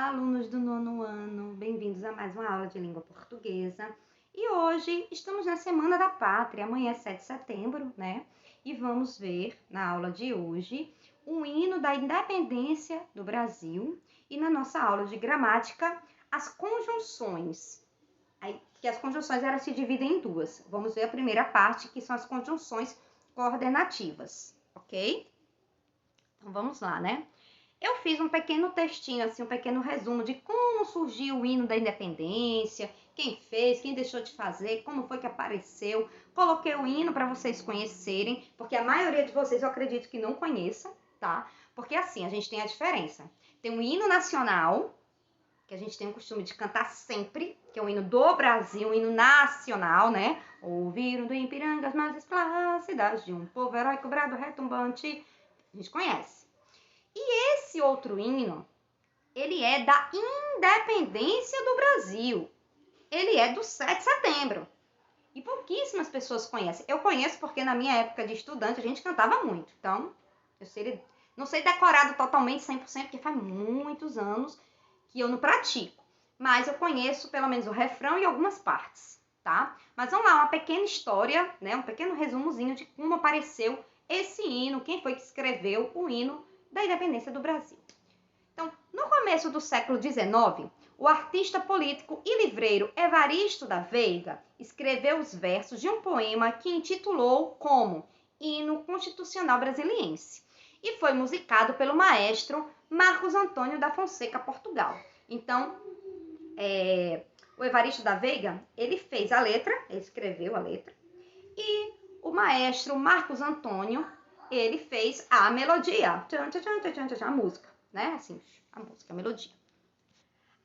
Alunos do nono ano, bem-vindos a mais uma aula de língua portuguesa. E hoje estamos na Semana da Pátria, amanhã é 7 de setembro, né? E vamos ver na aula de hoje o hino da independência do Brasil e na nossa aula de gramática as conjunções. Que as conjunções elas se dividem em duas. Vamos ver a primeira parte, que são as conjunções coordenativas, ok? Então vamos lá, né? Eu fiz um pequeno textinho, assim, um pequeno resumo de como surgiu o hino da independência, quem fez, quem deixou de fazer, como foi que apareceu. Coloquei o hino para vocês conhecerem, porque a maioria de vocês eu acredito que não conheça, tá? Porque assim, a gente tem a diferença. Tem o hino nacional, que a gente tem o costume de cantar sempre, que é o hino do Brasil, o hino nacional, né? Ouviram do Ipiranga as margens plácidas de um povo heróico, brado, retumbante. A gente conhece. E esse outro hino, ele é da independência do Brasil. Ele é do 7 de setembro. E pouquíssimas pessoas conhecem. Eu conheço porque na minha época de estudante a gente cantava muito. Então, não sei decorado totalmente 100%, porque faz muitos anos que eu não pratico. Mas eu conheço pelo menos o refrão e algumas partes, tá? Mas vamos lá, uma pequena história, né? Um pequeno resumozinho de como apareceu esse hino, quem foi que escreveu o hino da independência do Brasil. Então, no começo do século XIX, o artista político e livreiro Evaristo da Veiga escreveu os versos de um poema que intitulou como Hino Constitucional Brasiliense e foi musicado pelo maestro Marcos Antônio da Fonseca, Portugal. Então, o Evaristo da Veiga, ele fez a letra, ele escreveu a letra, e o maestro Marcos Antônio, ele fez a melodia, a música, né? Assim, a música, a melodia.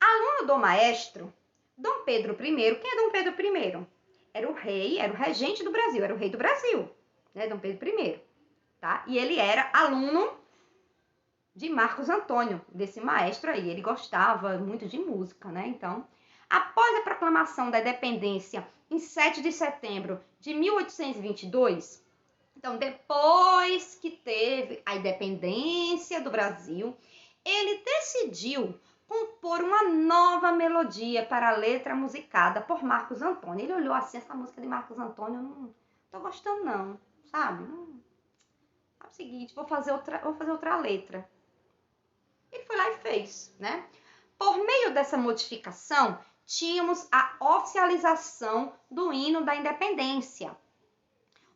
Aluno do maestro, Dom Pedro I, quem é Dom Pedro I? Era o rei, era o regente do Brasil, era o rei do Brasil, né? Dom Pedro I, tá? E ele era aluno de Marcos Antônio, desse maestro aí. Ele gostava muito de música, né? Então, após a proclamação da independência em 7 de setembro de 1822, então depois que teve a independência do Brasil, ele decidiu compor uma nova melodia para a letra musicada por Marcos Antônio. Ele olhou assim, essa música de Marcos Antônio, não tô gostando não, sabe? É o seguinte, vou fazer outra letra. Ele foi lá e fez, né? Por meio dessa modificação, tínhamos a oficialização do hino da independência.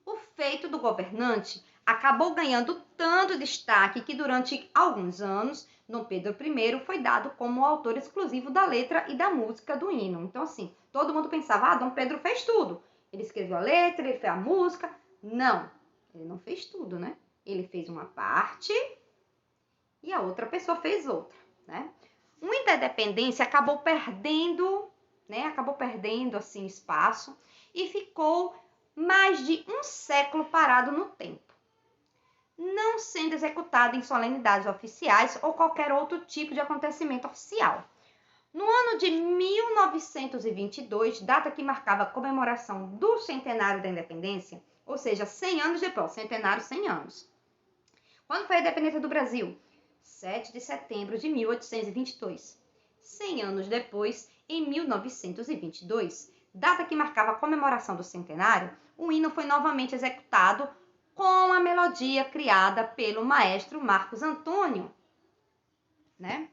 O feito do governante acabou ganhando tanto destaque que durante alguns anos, Dom Pedro I foi dado como o autor exclusivo da letra e da música do hino. Então, assim, todo mundo pensava, Dom Pedro fez tudo. Ele escreveu a letra, ele fez a música. Não, ele não fez tudo, né? Ele fez uma parte e a outra pessoa fez outra, né? Muita independência acabou perdendo, né? Acabou perdendo, assim, espaço e ficou mais de um século parado no tempo, não sendo executado em solenidades oficiais ou qualquer outro tipo de acontecimento oficial. No ano de 1922, data que marcava a comemoração do centenário da independência, ou seja, 100 anos depois, centenário, 100 anos. Quando foi a independência do Brasil? 7 de setembro de 1822. 100 anos depois, em 1922, data que marcava a comemoração do centenário, o hino foi novamente executado com a melodia criada pelo maestro Marcos Antônio, né?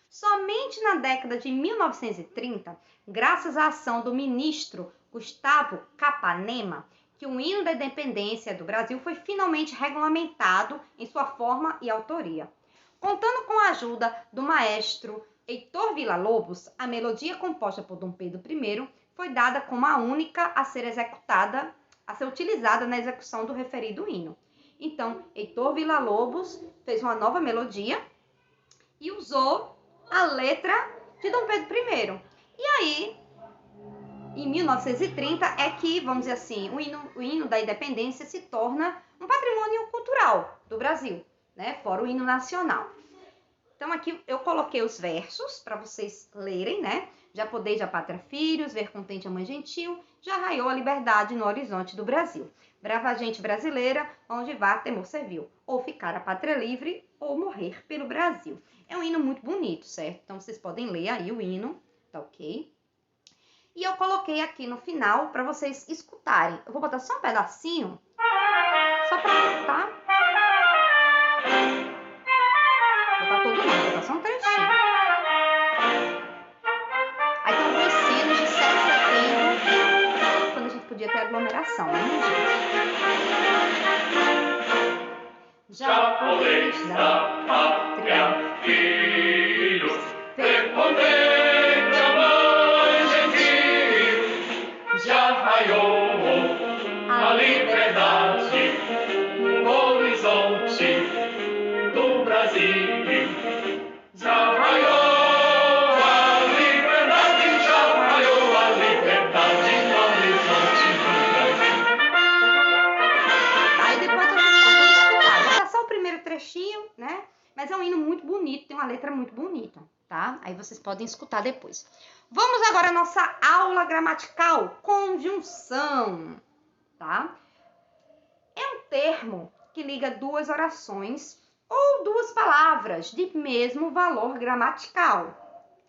Somente na década de 1930, graças à ação do ministro Gustavo Capanema, que o hino da independência do Brasil foi finalmente regulamentado em sua forma e autoria. Contando com a ajuda do maestro Heitor Villa-Lobos, a melodia composta por Dom Pedro I foi dada como a única a ser executada, a ser utilizada na execução do referido hino. Então, Heitor Villa-Lobos fez uma nova melodia e usou a letra de Dom Pedro I. E aí, em 1930, é que, vamos dizer assim, o hino da independência se torna um patrimônio cultural do Brasil, né? Fora o hino nacional. Então, aqui eu coloquei os versos para vocês lerem, né? Já podeis a pátria filhos, ver contente a mãe gentil, já raiou a liberdade no horizonte do Brasil. Brava gente brasileira, onde vá temor serviu. Ou ficar a pátria livre, ou morrer pelo Brasil. É um hino muito bonito, certo? Então, vocês podem ler aí o hino, tá ok? E eu coloquei aqui no final para vocês escutarem. Eu vou botar só um pedacinho, só para tá? Vou botar todo mundo, vou botar só um trechinho. Aí tem alguns sinos de 7 de setembro, quando a gente podia ter aglomeração, né, gente? Japoneses da pátria, filhos, respondei a mãe gentil, já raiou a liberdade no horizonte do Brasil. Já raiou a liberdade, já raiou a liberdade no horizonte do Brasil. Aí depois vocês podem escutar. Vou passar o primeiro trechinho, né? Mas é um hino muito bonito, tem uma letra muito bonita, tá? Aí vocês podem escutar depois. Vamos agora à nossa aula gramatical, conjunção, tá? É um termo que liga duas orações ou duas palavras de mesmo valor gramatical.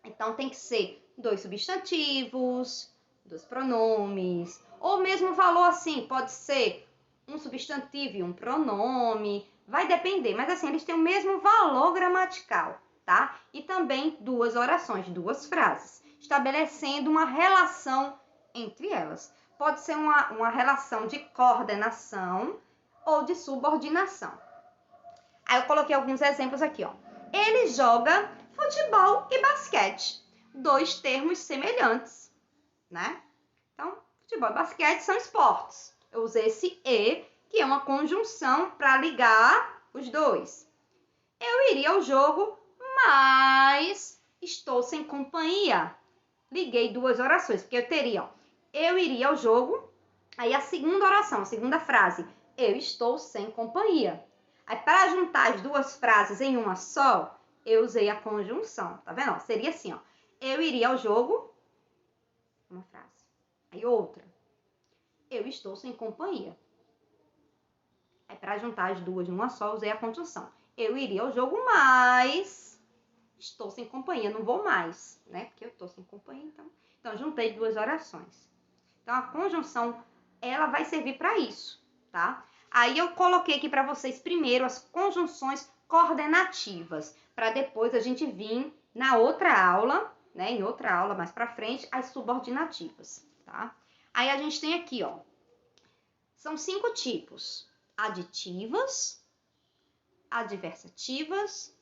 Então, tem que ser dois substantivos, dois pronomes, ou mesmo valor assim, pode ser um substantivo e um pronome, vai depender, mas assim, eles têm o mesmo valor gramatical, tá? E também duas orações, duas frases, estabelecendo uma relação entre elas. Pode ser uma relação de coordenação ou de subordinação. Aí eu coloquei alguns exemplos aqui, ó. Ele joga futebol e basquete. Dois termos semelhantes, né? Então, futebol e basquete são esportes. Eu usei esse e, que é uma conjunção para ligar os dois. Eu iria ao jogo, mas estou sem companhia. Liguei duas orações, porque eu teria, ó, eu iria ao jogo, aí a segunda oração, a segunda frase, eu estou sem companhia. Aí, para juntar as duas frases em uma só, eu usei a conjunção, tá vendo? Ó, seria assim, ó, eu iria ao jogo, uma frase. Aí outra, eu estou sem companhia. Aí, para juntar as duas em uma só, usei a conjunção. Eu iria ao jogo, mas estou sem companhia, não vou mais, né? Porque eu estou sem companhia, então juntei duas orações. Então, a conjunção, ela vai servir para isso, tá? Aí eu coloquei aqui para vocês primeiro as conjunções coordenativas, para depois a gente vir na outra aula, né? Em outra aula mais para frente, as subordinativas, tá? Aí a gente tem aqui, ó, são 5 tipos: aditivas, adversativas,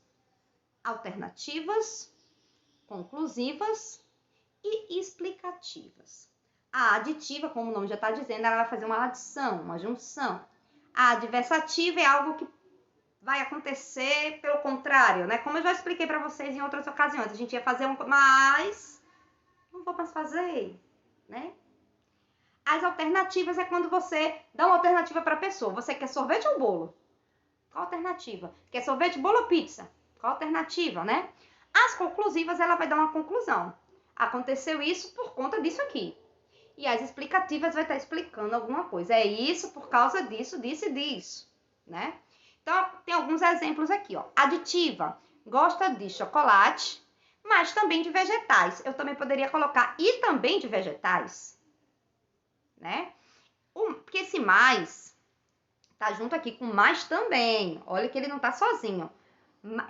alternativas, conclusivas e explicativas. A aditiva, como o nome já está dizendo, ela vai fazer uma adição, uma junção. A adversativa é algo que vai acontecer pelo contrário, né? Como eu já expliquei para vocês em outras ocasiões, a gente ia fazer mas não vou mais fazer, né? As alternativas é quando você dá uma alternativa para a pessoa. Você quer sorvete ou bolo? Qual alternativa? Quer sorvete, bolo ou pizza? Qual alternativa, né? As conclusivas, ela vai dar uma conclusão. Aconteceu isso por conta disso aqui. E as explicativas vai estar explicando alguma coisa. É isso por causa disso, disso e disso, né? Então, tem alguns exemplos aqui, ó. Aditiva, gosta de chocolate, mas também de vegetais. Eu também poderia colocar e também de vegetais, né? Porque esse mais tá junto aqui com mais também. Olha que ele não tá sozinho.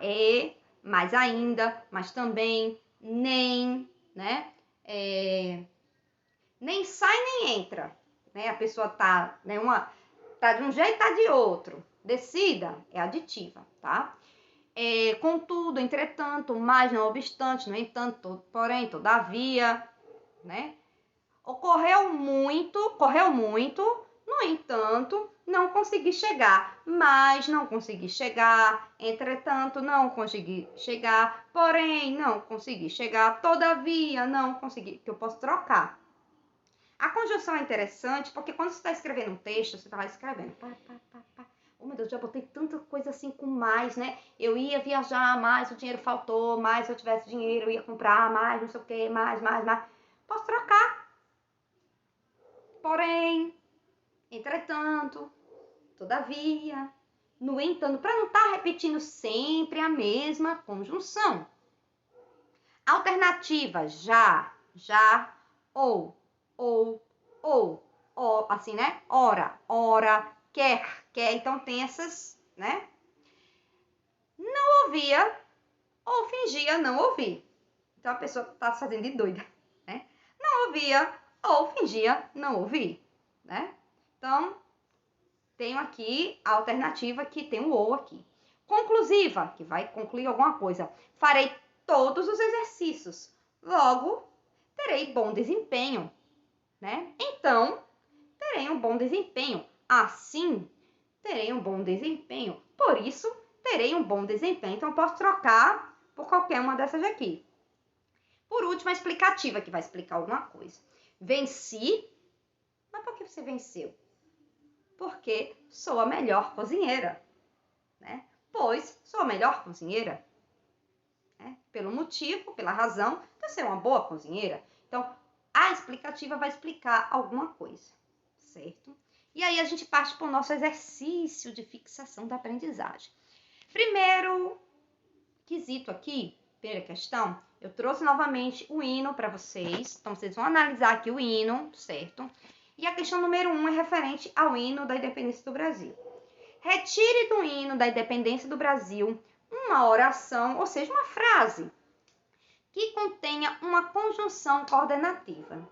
É, mais ainda, mas também, nem, né? Nem sai nem entra, né? A pessoa tá, né, tá de um jeito, tá de outro. Decida é aditiva, tá? Contudo, entretanto, mas, não obstante, no entanto, porém, todavia, né? Correu muito, no entanto, não consegui chegar, mas não consegui chegar, entretanto, não consegui chegar, porém, não consegui chegar, todavia, não consegui, que eu posso trocar. A conjunção é interessante porque quando você está escrevendo um texto, você está lá escrevendo. Oh, meu Deus, já botei tanta coisa assim com mais, né? Eu ia viajar, mais o dinheiro faltou, mais se eu tivesse dinheiro, eu ia comprar, mais não sei o que, mais. Posso trocar. Porém, entretanto, todavia, no entanto, para não estar repetindo sempre a mesma conjunção. Alternativa, já, ou, assim, né? Ora, quer. Então, tem essas, né? Não ouvia ou fingia não ouvir. Então, a pessoa está se fazendo de doida, né? Não ouvia ou fingia não ouvir, né? Então, tenho aqui a alternativa que tem o ou aqui. Conclusiva, que vai concluir alguma coisa. Farei todos os exercícios. Logo, terei bom desempenho, né? Então, terei um bom desempenho. Assim, terei um bom desempenho. Por isso, terei um bom desempenho. Então, eu posso trocar por qualquer uma dessas aqui. Por último, a explicativa, que vai explicar alguma coisa. Venci. Mas por que você venceu? Porque sou a melhor cozinheira, né? Pois sou a melhor cozinheira. Né? Pelo motivo, pela razão de ser uma boa cozinheira. Então, a explicativa vai explicar alguma coisa, certo? E aí a gente parte para o nosso exercício de fixação da aprendizagem. Primeiro quesito aqui, primeira questão, eu trouxe novamente o hino para vocês. Então, vocês vão analisar aqui o hino, certo? E a questão número 1 é referente ao hino da independência do Brasil. Retire do hino da independência do Brasil uma oração, ou seja, uma frase, que contenha uma conjunção coordenativa.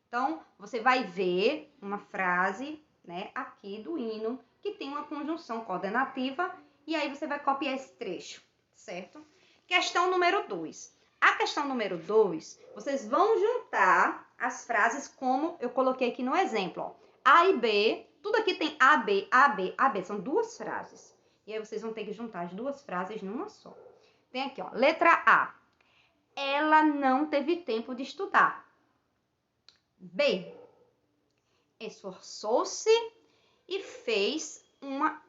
Então, você vai ver uma frase, né, aqui do hino, que tem uma conjunção coordenativa, e aí você vai copiar esse trecho, certo? Questão número 2. A questão número 2, vocês vão juntar as frases como eu coloquei aqui no exemplo, ó. A e B, tudo aqui tem A, B, são duas frases. E aí vocês vão ter que juntar as duas frases numa só. Tem aqui, ó, letra A. Ela não teve tempo de estudar. B. Esforçou-se e fez uma...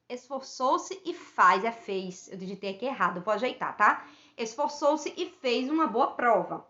Esforçou-se e fez. Eu digitei aqui errado, vou ajeitar, tá? Esforçou-se e fez uma boa prova.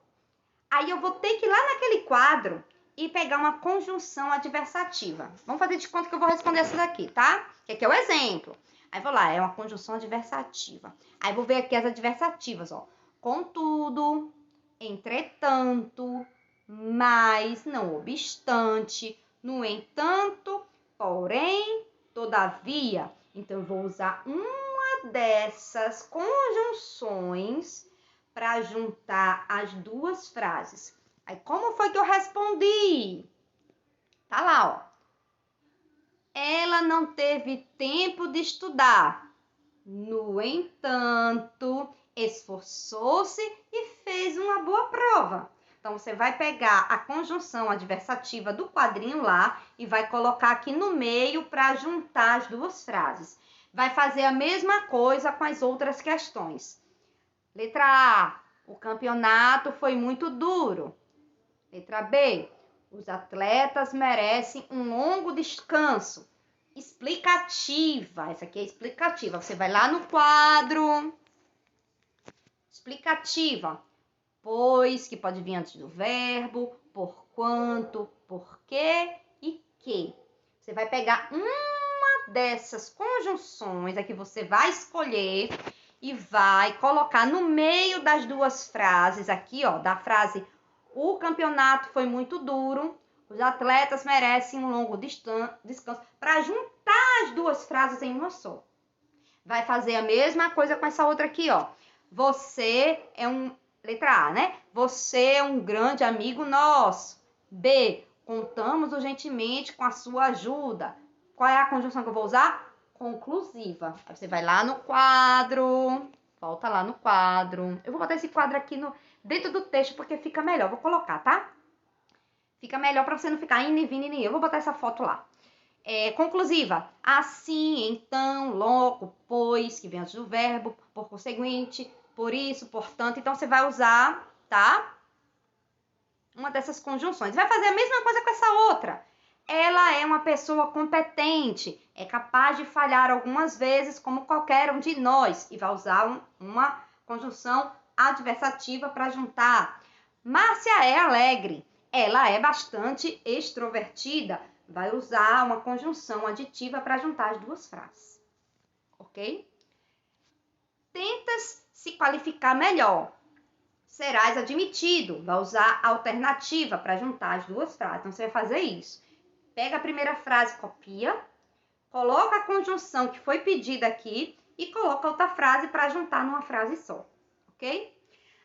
Aí eu vou ter que ir lá naquele quadro e pegar uma conjunção adversativa. Vamos fazer de conta que eu vou responder essa daqui, tá? Que aqui é o exemplo. Aí vou lá, é uma conjunção adversativa. Aí vou ver aqui as adversativas, ó. Contudo, entretanto, mas, não obstante, no entanto, porém, todavia. Então, eu vou usar uma dessas conjunções para juntar as duas frases. Aí, como foi que eu respondi? Tá lá, ó. Ela não teve tempo de estudar. No entanto, esforçou-se e fez uma boa prova. Então, você vai pegar a conjunção adversativa do quadrinho lá e vai colocar aqui no meio para juntar as duas frases. Vai fazer a mesma coisa com as outras questões. Letra A, o campeonato foi muito duro. Letra B, os atletas merecem um longo descanso. Explicativa, essa aqui é explicativa. Você vai lá no quadro. Explicativa. Pois, que pode vir antes do verbo, porquanto, porquê e que. Você vai pegar uma dessas conjunções, aqui você vai escolher e vai colocar no meio das duas frases, aqui, ó, da frase o campeonato foi muito duro, os atletas merecem um longo descanso, para juntar as duas frases em uma só. Vai fazer a mesma coisa com essa outra aqui, ó. Você é um... Letra A, né? Você é um grande amigo nosso. B. Contamos urgentemente com a sua ajuda. Qual é a conjunção que eu vou usar? Conclusiva. Aí você vai lá no quadro. Volta lá no quadro. Eu vou botar esse quadro aqui dentro do texto porque fica melhor. Vou colocar, tá? Fica melhor para você não ficar indo e vindo e nem. Eu vou botar essa foto lá. Conclusiva. Assim, então, logo, pois, que vem antes do verbo, por conseguinte, por isso, portanto. Então, você vai usar, tá? Uma dessas conjunções. Vai fazer a mesma coisa com essa outra. Ela é uma pessoa competente, é capaz de falhar algumas vezes, como qualquer um de nós. E vai usar uma conjunção adversativa para juntar. Márcia é alegre. Ela é bastante extrovertida. vai usar uma conjunção aditiva para juntar as duas frases, ok? Tentas se qualificar melhor. Serás admitido. Vai usar a alternativa para juntar as duas frases. Então, você vai fazer isso. Pega a primeira frase, copia, coloca a conjunção que foi pedida aqui e coloca outra frase para juntar numa frase só, ok?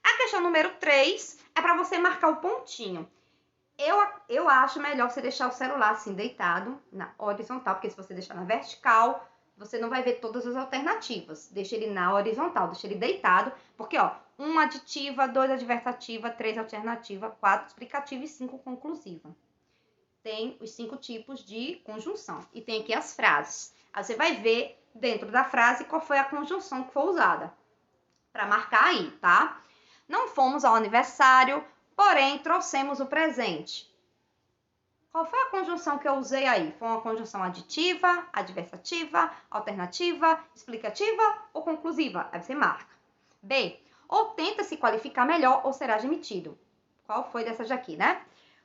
A questão número 3 é para você marcar o pontinho. Eu acho melhor você deixar o celular assim deitado na horizontal, porque se você deixar na vertical, você não vai ver todas as alternativas. Deixa ele na horizontal, deixa ele deitado, porque ó, 1 aditiva, 2 adversativa, 3 alternativa, 4 explicativa e 5 conclusiva. Tem os 5 tipos de conjunção. E tem aqui as frases. Aí você vai ver dentro da frase qual foi a conjunção que foi usada. Para marcar aí, tá? Não fomos ao aniversário, porém trouxemos o presente. Qual foi a conjunção que eu usei aí? Foi uma conjunção aditiva, adversativa, alternativa, explicativa ou conclusiva? Aí você marca. B. Ou tenta se qualificar melhor ou será admitido. Qual foi dessas aqui, né?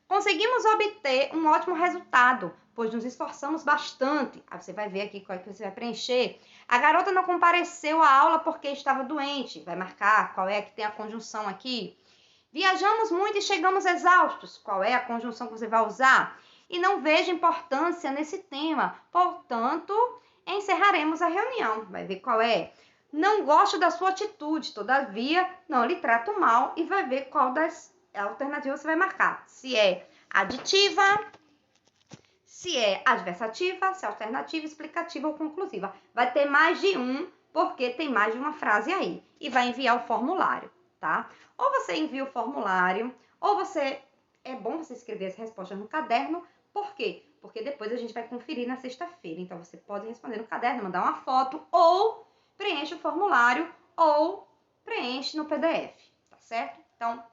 Conseguimos obter um ótimo resultado, pois nos esforçamos bastante. Aí você vai ver aqui qual é que você vai preencher. A garota não compareceu à aula porque estava doente. Vai marcar qual é que tem a conjunção aqui. Viajamos muito e chegamos exaustos. Qual é a conjunção que você vai usar? E não vejo importância nesse tema. Portanto, encerraremos a reunião. Vai ver qual é. Não gosto da sua atitude. Todavia, não lhe trato mal. E vai ver qual das alternativas você vai marcar. Se é aditiva, se é adversativa, se é alternativa, explicativa ou conclusiva. Vai ter mais de um, porque tem mais de uma frase aí. E vai enviar o formulário, tá? Ou você envia o formulário, ou você... É bom você escrever as respostas no caderno. Por quê? Porque depois a gente vai conferir na sexta-feira. Então, você pode responder no caderno, mandar uma foto, ou preenche o formulário, ou preenche no PDF, tá certo? Então,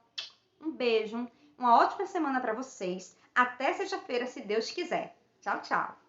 um beijo, uma ótima semana para vocês. Até sexta-feira, se Deus quiser. Tchau, tchau.